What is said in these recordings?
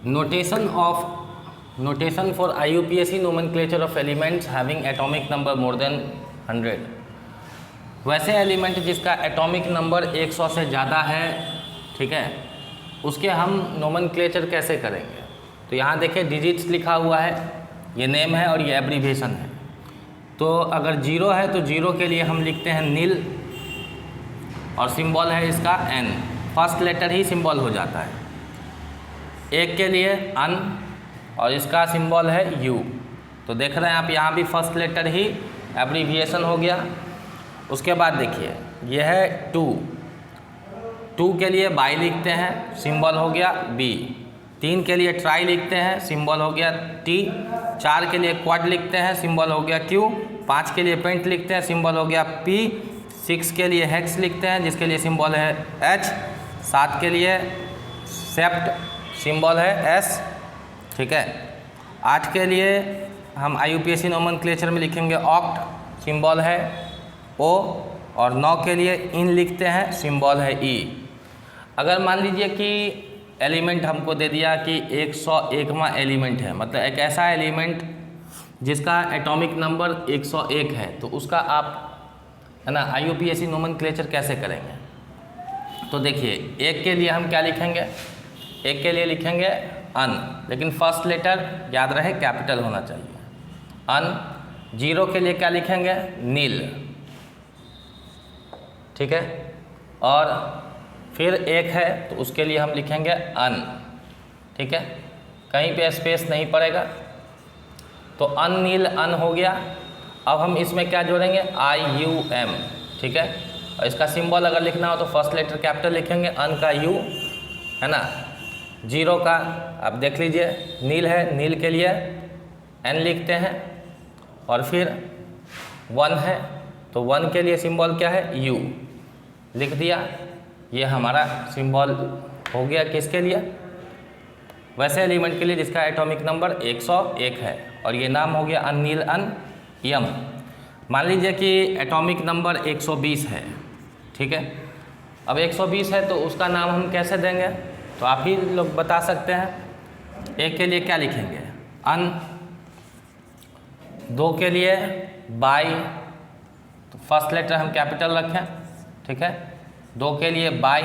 notation for IUPAC nomenclature of elements having atomic number more than 100। वैसे element जिसका atomic number 100 से ज़्यादा है, ठीक है, उसके हम नोमेनक्लेचर कैसे करेंगे। तो यहाँ देखिए डिजिट्स लिखा हुआ है, ये नेम है और ये एब्रीविएशन है। तो अगर 0 है तो 0 के लिए हम लिखते हैं नील और सिंबल है इसका N, फर्स्ट लेटर ही सिंबल हो जाता है। 1 के लिए अन और इसका सिंबल है U। तो देख रहे हैं आप यहाँ भी फर्स्ट लेटर ही एब्रीविएशन हो गया। उसके बाद देखिए ये है 2 के लिए बाई लिखते हैं, सिंबल हो गया B। 3 के लिए ट्राई लिखते हैं, सिंबल हो गया T। 4 के लिए क्वाड लिखते हैं, सिंबल हो गया Q। 5 के लिए पेंट लिखते हैं, सिंबल हो गया P। 6 के लिए हेक्स लिखते हैं जिसके लिए सिंबल है H। 7 के लिए सेप्ट, सिंबल है S, ठीक है। 8 के लिए हम IUPAC नोमेनक्लेचर में लिखेंगे ऑक्ट, सिंबल है O। और 9 के लिए इन लिखते हैं, सिंबल है E। अगर मान लीजिए कि एलिमेंट हमको दे दिया कि 101वां एलिमेंट है, मतलब एक ऐसा एलिमेंट जिसका एटॉमिक नंबर 101 है, तो उसका आप है ना IUPAC नोमेनक्लेचर कैसे करेंगे। तो देखिए 1 के लिए हम क्या लिखेंगे, 1 के लिए लिखेंगे अन, लेकिन फर्स्ट लेटर याद रहे कैपिटल होना चाहिए, अन। 0 के लिए क्या लिखेंगे, नील, ठीक है। और फिर 1 है तो उसके लिए हम लिखेंगे अन, ठीक है, कहीं पे स्पेस नहीं पड़ेगा। तो अन नील अन हो गया। अब हम इसमें क्या जोड़ेंगे, IUM, ठीक है। और इसका सिंबल अगर लिखना हो तो फर्स्ट लेटर कैपिटल लिखेंगे, अन का U, है ना। 0 का आप देख लीजिए नील है, नील के लिए N लिखते हैं। और फिर 1 है तो 1 के लिए सिंबल क्या है, U लिख दिया। ये हमारा सिंबल हो गया किसके लिए, वैसे एलिमेंट के लिए जिसका एटॉमिक नंबर 101 है। और ये नाम हो गया अन नील अन यम। मान लीजिए कि एटॉमिक नंबर 120 है, ठीक है। अब 120 है तो उसका नाम हम कैसे देंगे, तो आप ही लोग बता सकते हैं। 1 के लिए क्या लिखेंगे, अन। 2 के लिए बाई, तो फर्स्ट लेटर हम कैपिटल रखें, ठीक है। 2 के लिए बाई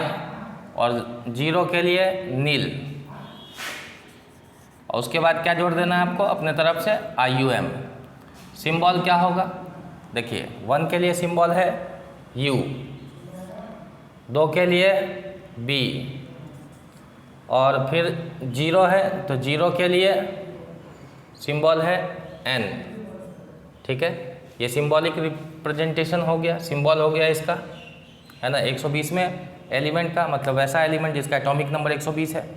और 0 के लिए नील। और उसके बाद क्या जोड़ देना है आपको अपने तरफ से, IUM। सिंबल क्या होगा, देखिए 1 के लिए सिंबल है U, 2 के लिए B, और फिर 0 है तो 0 के लिए सिंबल है N, ठीक है। ये सिंबॉलिक रिप्रेजेंटेशन हो गया, सिंबल हो गया इसका, है ना, 120वें एलिमेंट का, मतलब वैसा एलिमेंट जिसका एटॉमिक नंबर 120 है।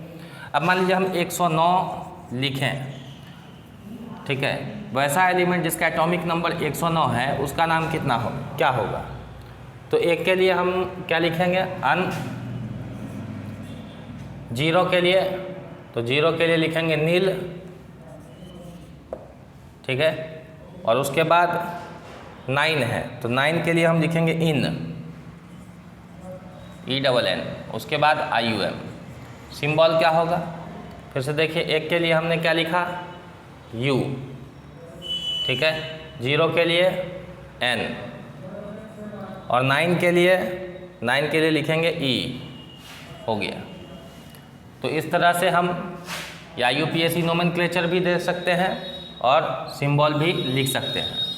अब मान लीजिए हम 109 लिखें, ठीक है, वैसा एलिमेंट जिसका एटॉमिक नंबर 109 है उसका नाम कितना हो, क्या होगा। तो 1 के लिए हम क्या लिखेंगे, अन। 0 के लिए, तो 0 के लिए लिखेंगे नील, ठीक है। और उसके बाद 9 है तो 9 के लिए हम लिखेंगे इन, ENN। उसके बाद IUM। सिंबल क्या होगा, फिर से देखिए 1 के लिए हमने क्या लिखा, U, ठीक है। 0 के लिए N और 9 के लिए लिखेंगे E, हो गया। तो इस तरह से हम या IUPAC नोमेनक्लेचर भी दे सकते हैं और सिंबल भी लिख सकते हैं।